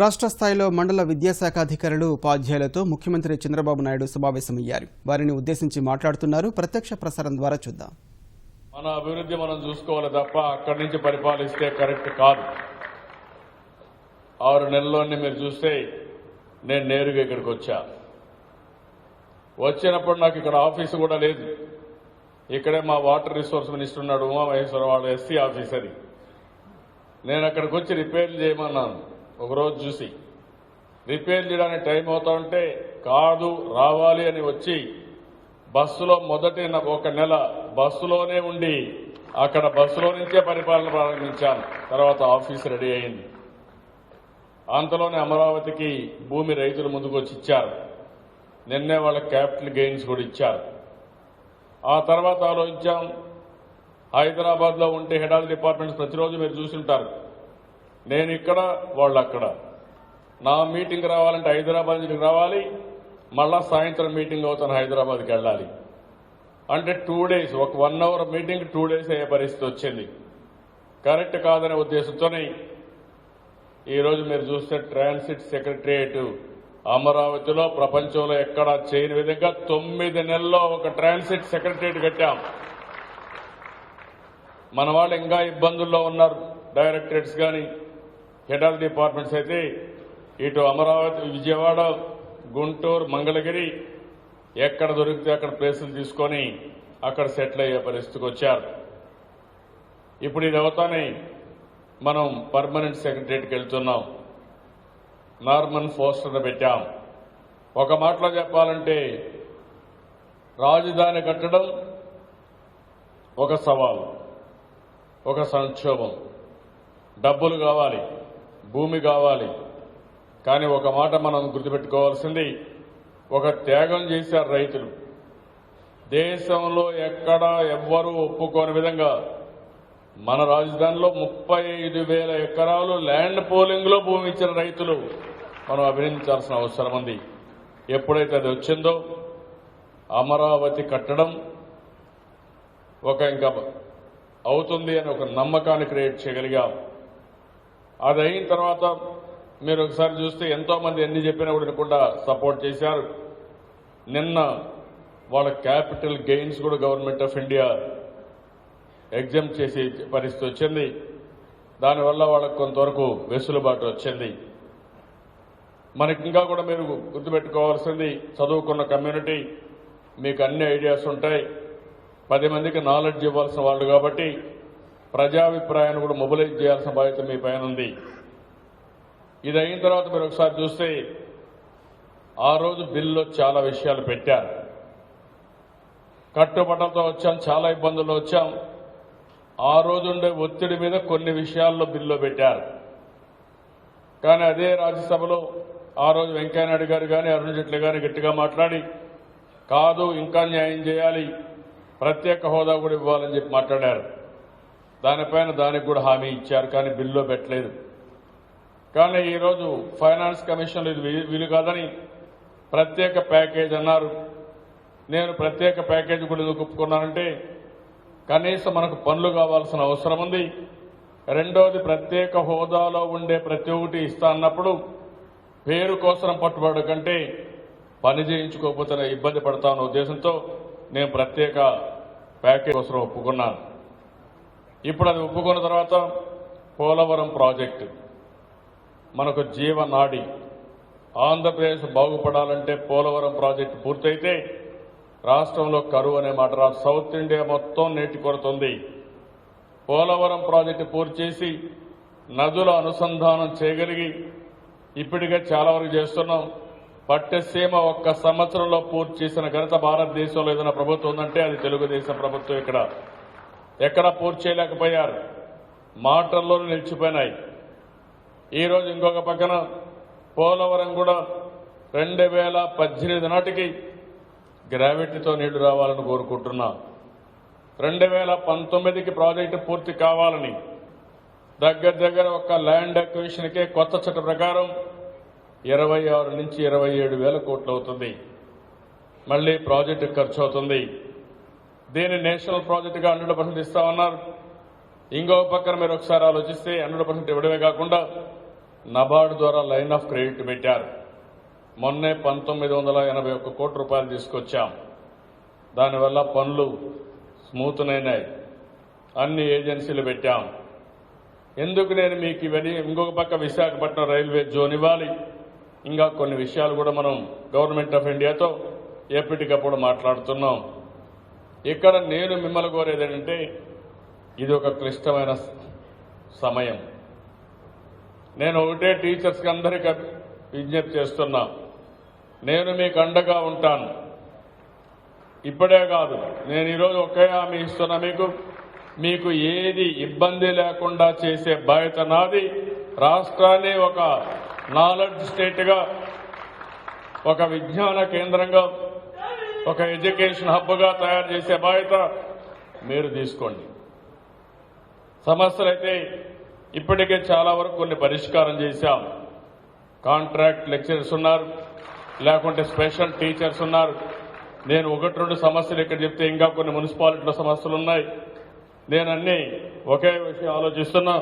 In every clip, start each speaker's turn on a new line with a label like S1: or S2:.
S1: రాష్ట్ర స్థాయిలో మండల విద్యాశాఖ అధికారులు ఉపాధ్యాయులతో ముఖ్యమంత్రి చంద్రబాబు నాయుడు సమావేశమయ్యారు. వారిని ఉద్దేశించి మాట్లాడుతున్నారు. ప్రత్యక్ష ప్రసారం ద్వారా చూద్దాం.
S2: మన అభివృద్ధి మనం చూసుకోవాలి తప్ప అక్కడి నుంచి పరిపాలిస్తే కరెక్ట్ కాదు. 6 నెలల్లోనే మీరు చూస్తే నేను నేరుగా ఇక్కడికి వచ్చా. వచ్చినప్పుడు నాకు ఇక్కడ ఆఫీసు కూడా లేదు. ఇక్కడే మా వాటర్ రిసోర్స్ మినిస్టర్ ఉన్నాడు, ఉమామహేశ్వర, వాళ్ళ ఎస్సీ ఆఫీస్ అది. నేను అక్కడికి వచ్చి రిపేర్లు చేయమన్నాను. ఒకరోజు చూసి రిపేర్ చేయడానికి టైం అవుతా ఉంటే కాదు రావాలి అని వచ్చి బస్సులో మొదటి 1 నెల బస్సులోనే ఉండి అక్కడ బస్సులో నుంచే పరిపాలన ప్రారంభించాను. తర్వాత ఆఫీస్ రెడీ అయింది. అంతలోనే అమరావతికి భూమి రైతులు ముందుకు వచ్చి ఇచ్చారు. నిన్నే వాళ్ళ క్యాపిటల్ గెయిన్స్ కూడా ఇచ్చారు. ఆ తర్వాత ఆలోచించాం, హైదరాబాద్ లో ఉంటే హెడ్ ఆఫ్ డిపార్ట్మెంట్స్ ప్రతిరోజు మీరు చూసింటారు. నేను ఇక్కడ, వాళ్ళు అక్కడ. నా మీటింగ్ రావాలంటే హైదరాబాద్ నుంచి రావాలి, మళ్ళా సాయంత్రం మీటింగ్ అవుతాను హైదరాబాద్కి వెళ్ళాలి. అంటే 2 days, ఒక 1 hour మీటింగ్ 2 days అయ్యే పరిస్థితి వచ్చింది. కరెక్ట్ కాదనే ఉద్దేశంతోనే ఈరోజు మీరు చూస్తే ట్రాన్సిట్ సెక్రటరియట్ అమరావతిలో ప్రపంచంలో ఎక్కడా చేయని విధంగా 9 నెలల్లో ఒక ట్రాన్సిట్ సెక్రటరియట్ కట్టాం. మన వాళ్ళు ఇంకా ఇబ్బందుల్లో ఉన్నారు. డైరెక్టరేట్స్ కానీ హెడ్ ఆఫ్ డిపార్ట్మెంట్స్ అయితే ఇటు అమరావతి, విజయవాడ, గుంటూరు, మంగళగిరి ఎక్కడ దొరికితే అక్కడ ప్లేసులు తీసుకొని అక్కడ సెటిల్ అయ్యే పరిస్థితికి వచ్చారు. ఇప్పుడు ఇది అవుతానే మనం పర్మనెంట్ సెక్రటరియట్కి వెళ్తున్నాం. నార్మన్ ఫోస్టర్ను పెట్టాం. ఒక మాటలో చెప్పాలంటే రాజధాని కట్టడం ఒక సవాలు, ఒక సంక్షోభం. డబ్బులు కావాలి, భూమి కావాలి. కానీ ఒక మాట మనం గుర్తుపెట్టుకోవాల్సింది, ఒక త్యాగం చేశారు రైతులు. దేశంలో ఎక్కడా ఎవ్వరూ ఒప్పుకోని విధంగా మన రాజధానిలో 35,000 ఎకరాలు ల్యాండ్ పోలింగ్ లో భూమి ఇచ్చిన రైతులు మనం అభినందించాల్సిన అవసరం ఉంది. ఎప్పుడైతే అది వచ్చిందో అమరావతి కట్టడం ఒక ఇంకా అవుతుంది అని ఒక నమ్మకాన్ని క్రియేట్ చేయగలిగాం. అది అయిన తర్వాత మీరు ఒకసారి చూస్తే ఎంతో మంది ఎన్ని చెప్పినా కూడా సపోర్ట్ చేశారు. నిన్న వాళ్ళ క్యాపిటల్ గెయిన్స్ కూడా గవర్నమెంట్ ఆఫ్ ఇండియా ఎగ్జామ్ చేసే పరిస్థితి వచ్చింది. దానివల్ల వాళ్ళకు కొంతవరకు వెసులుబాటు వచ్చింది. మనకి ఇంకా కూడా మీరు గుర్తుపెట్టుకోవాల్సింది, చదువుకున్న కమ్యూనిటీ, మీకు అన్ని ఐడియాస్ ఉంటాయి. 10 మందికి నాలెడ్జ్ ఇవ్వాల్సిన వాళ్ళు కాబట్టి ప్రజాభిప్రాయాన్ని కూడా మొబిలైజ్ చేయాల్సిన బాధ్యత మీ పైన ఉంది. ఇది అయిన తర్వాత మీరు ఒకసారి చూస్తే ఆ రోజు బిల్లులో చాలా విషయాలు పెట్టారు. కట్టుబట్టలతో వచ్చాం, చాలా ఇబ్బందుల్లో వచ్చాం. ఆ రోజు ఉండే ఒత్తిడి మీద కొన్ని విషయాల్లో బిల్లు పెట్టారు. కానీ అదే రాజ్యసభలో ఆ రోజు వెంకయ్యనాయుడు గారు కానీ అరుణ్ జైట్లీ గారు గట్టిగా మాట్లాడి కాదు ఇంకా న్యాయం చేయాలి, ప్రత్యేక హోదా కూడా ఇవ్వాలని చెప్పి మాట్లాడారు. దానిపైన దానికి కూడా హామీ ఇచ్చారు, కానీ బిల్లులో పెట్టలేదు. కానీ ఈరోజు ఫైనాన్స్ కమిషన్లో ఇది వీలు కాదని ప్రత్యేక ప్యాకేజ్ అన్నారు. నేను ప్రత్యేక ప్యాకేజ్ కూడా ఎందుకు ఒప్పుకున్నానంటే కనీసం మనకు పనులు కావాల్సిన అవసరం ఉంది. రెండోది, ప్రత్యేక హోదాలో ఉండే ప్రతి ఒక్కటి ఇస్తా అన్నప్పుడు పేరు కోసం పట్టుబడు కంటే పని చేయించుకోకపోతే ఇబ్బంది పడతామన్న ఉద్దేశంతో నేను ప్రత్యేక ప్యాకేజ్ కోసం ఒప్పుకున్నాను. ఇప్పుడు అది ఒప్పుకున్న తర్వాత పోలవరం ప్రాజెక్టు మనకు జీవనాడి. ఆంధ్రప్రదేశ్ బాగుపడాలంటే పోలవరం ప్రాజెక్టు పూర్తయితే రాష్ట్రంలో కరువు అనే మాట రాదు. సౌత్ ఇండియా మొత్తం నీటి కొరత ఉంది. పోలవరం ప్రాజెక్టు పూర్తి చేసి నదుల అనుసంధానం చేయగలిగి ఇప్పటికే చాలా వరకు చేస్తున్నాం. పట్టసీమ 1 సంవత్సరంలో పూర్తి చేసిన ఘనత భారతదేశంలో ఏదైనా ప్రభుత్వం ఉందంటే అది తెలుగుదేశం ప్రభుత్వం. ఇక్కడ ఎక్కడా పూర్తి చేయలేకపోయారు, మాటల్లోనే నిలిచిపోయినాయి. ఈరోజు ఇంకొక పక్కన పోలవరం కూడా 2018 నాటికి గ్రావిటీతో నీళ్లు రావాలని కోరుకుంటున్నా. 2019కి ప్రాజెక్టు పూర్తి కావాలని దగ్గర ఒక ల్యాండ్ అక్విజిషన్కే కొత్త చట్ట ప్రకారం 26 నుంచి 27 వేల కోట్లు అవుతుంది. మళ్లీ ప్రాజెక్టు ఖర్చు అవుతుంది. దీన్ని నేషనల్ ప్రాజెక్టుగా 100% ఇస్తామన్నారు. ఇంకో పక్కన మీరు ఒకసారి ఆలోచిస్తే 100% ఇవ్వడమే కాకుండా నబార్డు ద్వారా లైన్ ఆఫ్ క్రెడిట్ పెట్టారు. మొన్నే 1981 కోట్ల రూపాయలు తీసుకొచ్చాం. దానివల్ల పనులు స్మూత్నైనాయి. అన్ని ఏజెన్సీలు పెట్టాం. ఎందుకు నేను మీకు ఇవన్నీ, ఇంకొక పక్క విశాఖపట్నం రైల్వే జోన్ ఇవ్వాలి, ఇంకా కొన్ని విషయాలు కూడా మనం గవర్నమెంట్ ఆఫ్ ఇండియాతో ఎప్పటికప్పుడు మాట్లాడుతున్నాం. ఇక్కడ నేను మిమ్మల్ని కోరేది ఏంటంటే, ఇది ఒక క్లిష్టమైన సమయం. నేను ఒకటే టీచర్స్కి అందరికీ విజ్ఞప్తి చేస్తున్నా, నేను మీకు అండగా ఉంటాను. ఇప్పుడే కాదు, నేను ఈరోజు ఒకే హామీ ఇస్తున్నా, మీకు ఏది ఇబ్బంది లేకుండా చేసే బాధ్యత నాది. రాష్ట్రాన్ని ఒక నాలెడ్జ్ స్టేట్గా, ఒక విజ్ఞాన కేంద్రంగా, ఒక ఎడ్యుకేషన్ హబ్గా తయారు చేసే బాధ్యత మీరు తీసుకోండి. సమస్యలైతే ఇప్పటికే చాలా వరకు కొన్ని పరిష్కారం చేశాం. కాంట్రాక్ట్ లెక్చరర్స్ ఉన్నారు, లేకుంటే స్పెషల్ టీచర్స్ ఉన్నారు. నేను 1-2 సమస్యలు ఇక్కడ చెప్తే ఇంకా కొన్ని మున్సిపాలిటీలో సమస్యలు ఉన్నాయి. నేను అన్ని ఒకే విషయం ఆలోచిస్తున్నా.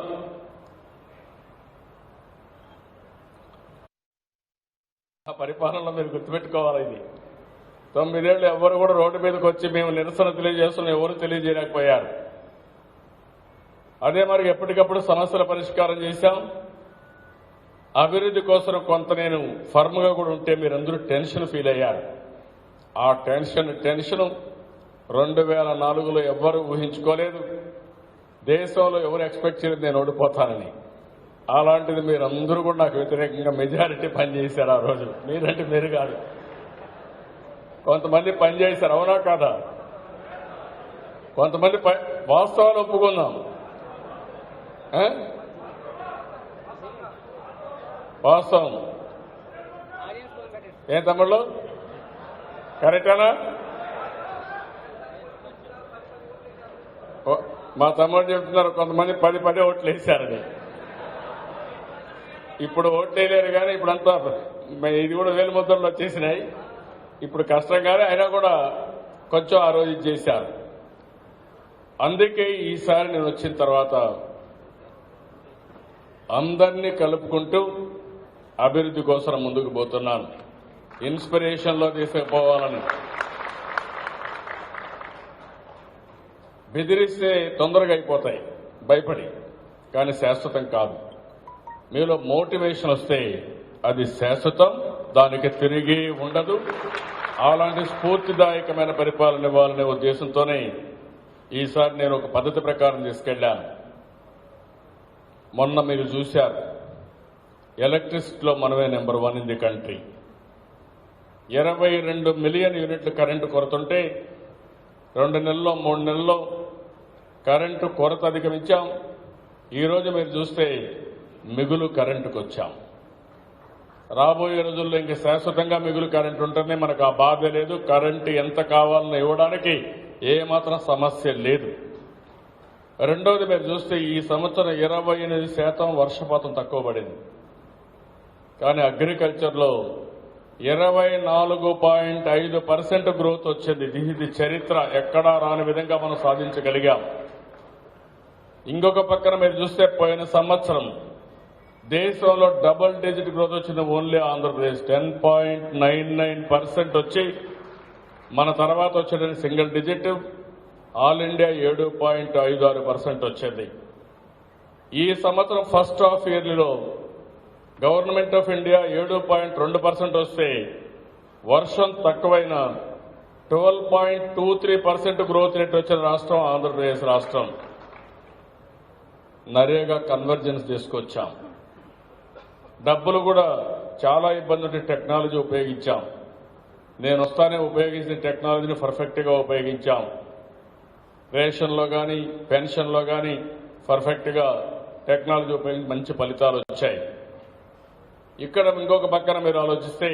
S2: ఆ పరిపాలనలో మీరు గుర్తుపెట్టుకోవాలి, ఇది 9 ఏళ్ళు ఎవరు కూడా రోడ్డు మీదకి వచ్చి మేము నిరసన తెలియజేస్తున్నాం, ఎవరు తెలియజేయలేకపోయారు. అదే మరి ఎప్పటికప్పుడు సమస్యల పరిష్కారం చేశాం. అభివృద్ధి కోసం కొంత నేను ఫర్మ్గా కూడా ఉంటే మీరందరూ టెన్షన్ ఫీల్ అయ్యారు. ఆ టెన్షన్ 2004లో ఎవ్వరూ ఊహించుకోలేదు. దేశంలో ఎవరు ఎక్స్పెక్ట్ చేయలేదు నేను ఓడిపోతానని. అలాంటిది మీరందరూ కూడా నాకు వ్యతిరేకంగా మెజారిటీ పనిచేశారు. ఆ రోజు మీరంటే మీరు కాదు, కొంతమంది పనిచేశారు. అవునా కాదా? కొంతమంది వాస్తవాలు ఒప్పుకుందాం. వాస్తవం ఏం తమ్ముళ్ళు, కరెక్టేనా? మా తమ్ముడు చెప్తున్నారు కొంతమంది 10 ఓట్లు వేశారని. ఇప్పుడు ఓట్లు వేయలేరు, కానీ ఇప్పుడంతా ఇది కూడా 1000 ముద్రలు వచ్చేసినాయి. ఇప్పుడు కష్టంగానే అయినా కూడా కొంచెం ఆ రోజు చేశారు. అందుకే ఈసారి నేను వచ్చిన తర్వాత అందరినీ కలుపుకుంటూ అభివృద్ధి కోసం ముందుకు పోతున్నాను. ఇన్స్పిరేషన్లో తీసుకుపోవాలని. బెదిరిస్తే తొందరగా అయిపోతాయి భయపడి, కానీ శాశ్వతం కాదు. మీలో మోటివేషన్ వస్తే అది శాశ్వతం, దానికి తిరిగి ఉండదు. అలాంటి స్ఫూర్తిదాయకమైన పరిపాలన ఇవ్వాలనే ఉద్దేశంతోనే ఈసారి నేను ఒక పద్ధతి ప్రకారం తీసుకెళ్లాను. మొన్న మీరు చూశారు, ఎలక్ట్రిసిటీలో మనమే number 1 in the country. 22 million యూనిట్లు కరెంటు కొరతుంటే 2 నెలల్లో 3 నెలల్లో కరెంటు కొరత అధిగమించాం. ఈరోజు మీరు చూస్తే మిగులు కరెంటుకు వచ్చాం. రాబోయే రోజుల్లో ఇంక శాశ్వతంగా మిగులు కరెంటు ఉంటేనే మనకు ఆ బాధ లేదు. కరెంటు ఎంత కావాలని ఇవ్వడానికి ఏమాత్రం సమస్య లేదు. రెండోది మీరు చూస్తే ఈ సంవత్సరం 28% వర్షపాతం తక్కువ పడింది. కానీ అగ్రికల్చర్లో 24.5% గ్రోత్ వచ్చింది. ఇది చరిత్ర, ఎక్కడా రాని విధంగా మనం సాధించగలిగాం. ఇంకొక పక్కన మీరు చూస్తే పోయిన సంవత్సరం దేశంలో డబుల్ డిజిట్ గ్రోత్ వచ్చింది ఓన్లీ ఆంధ్రప్రదేశ్. 10.99% వచ్చి మన తర్వాత వచ్చేది సింగిల్ డిజిట్. ఆల్ ఇండియా 7.56% వచ్చింది. ఈ సంవత్సరం ఫస్ట్ హాఫ్ ఇయర్లీలో గవర్నమెంట్ ఆఫ్ ఇండియా 7.2% వస్తే వర్షం తక్కువైన 12.23% గ్రోత్ రేట్ వచ్చిన రాష్ట్రం ఆంధ్రప్రదేశ్ రాష్ట్రం. నరేగా కన్వర్జెన్స్ తీసుకొచ్చాం. డబ్బులు కూడా చాలా ఇబ్బంది ఉంటే టెక్నాలజీ ఉపయోగించాం. నేను వస్తానే ఉపయోగించిన టెక్నాలజీని పర్ఫెక్ట్గా ఉపయోగించాం. రేషన్లో కానీ పెన్షన్లో కానీ పర్ఫెక్ట్గా టెక్నాలజీ ఉపయోగించి మంచి ఫలితాలు వచ్చాయి. ఇక్కడ ఇంకొక పక్కన మీరు ఆలోచిస్తే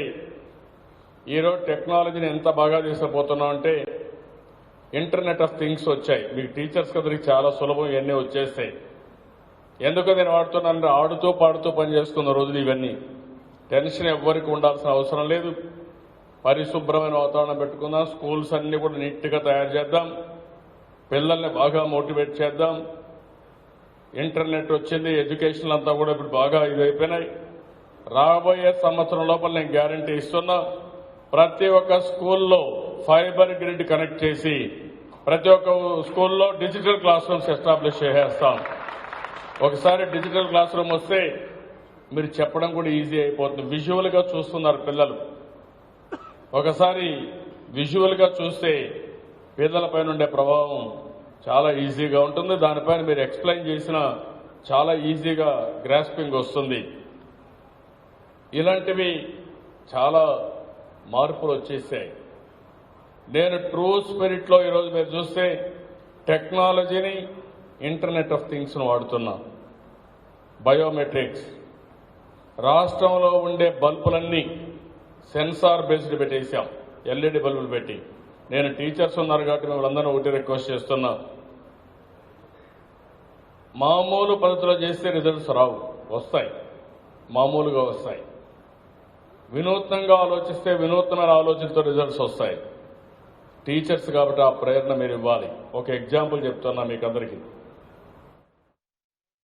S2: ఈరోజు టెక్నాలజీని ఎంత బాగా తీసుకుపోతున్నాం అంటే ఇంటర్నెట్ ఆఫ్ థింగ్స్ వచ్చాయి. మీకు టీచర్స్ కదరికి చాలా సులభం, ఇవన్నీ వచ్చేస్తాయి. ఎందుకు నేను వాడుతున్నానంటే ఆడుతూ పాడుతూ పనిచేసుకున్న రోజులు ఇవన్నీ. టెన్షన్ ఎవ్వరికి ఉండాల్సిన అవసరం లేదు. పరిశుభ్రమైన వాతావరణం పెట్టుకుందాం. స్కూల్స్ అన్ని కూడా నీట్గా తయారు చేద్దాం. పిల్లల్ని బాగా మోటివేట్ చేద్దాం. ఇంటర్నెట్ వచ్చింది, ఎడ్యుకేషన్ అంతా కూడా ఇప్పుడు బాగా ఇదైపోయినాయి. రాబోయే సంవత్సరం లోపల నేను గ్యారంటీ ఇస్తున్నా, ప్రతి ఒక్క స్కూల్లో ఫైబర్ గ్రిడ్ కనెక్ట్ చేసి ప్రతి ఒక్క స్కూల్లో డిజిటల్ క్లాస్ రూమ్స్ ఎస్టాబ్లిష్ చేసేస్తాం. ఒకసారి డిజిటల్ క్లాస్ రూమ్ వస్తే మీరు చెప్పడం కూడా ఈజీ అయిపోతుంది. విజువల్ గా చూస్తున్నారు పిల్లలు. ఒకసారి విజువల్ గా చూస్తే పిల్లలపైన ఉండే ప్రభావం చాలా ఈజీగా ఉంటుంది. దానిపైన మీరు ఎక్స్ప్లెయిన్ చేసినా చాలా ఈజీగా గ్రాస్పింగ్ వస్తుంది. ఇలాంటివి చాలా మార్పులు వచ్చేసాయి. నేను ట్రూ స్పిరిట్ లో ఈరోజు మీరు చూస్తే టెక్నాలజీని, ఇంటర్నెట్ ఆఫ్ థింగ్స్ ను వాడుతున్నా. బయోమెట్రిక్స్, రాష్ట్రంలో ఉండే బల్బులన్నీ సెన్సార్ బేస్డ్ పెట్టేశాం, ఎల్ఈడి బల్బులు పెట్టి. నేను టీచర్స్ ఉన్నారు కాబట్టి మిమ్మల్ని అందరూ ఒకటి రిక్వెస్ట్ చేస్తున్నా, మామూలు పద్ధతిలో చేస్తే రిజల్ట్స్ రావు, వస్తాయి, మామూలుగా వస్తాయి. వినూత్నంగా ఆలోచిస్తే వినూత్న ఆలోచనతో రిజల్ట్స్ వస్తాయి. టీచర్స్ కాబట్టి ఆ ప్రేరణ మీరు ఇవ్వాలి. ఒక ఎగ్జాంపుల్ చెప్తున్నా మీకు అందరికీ.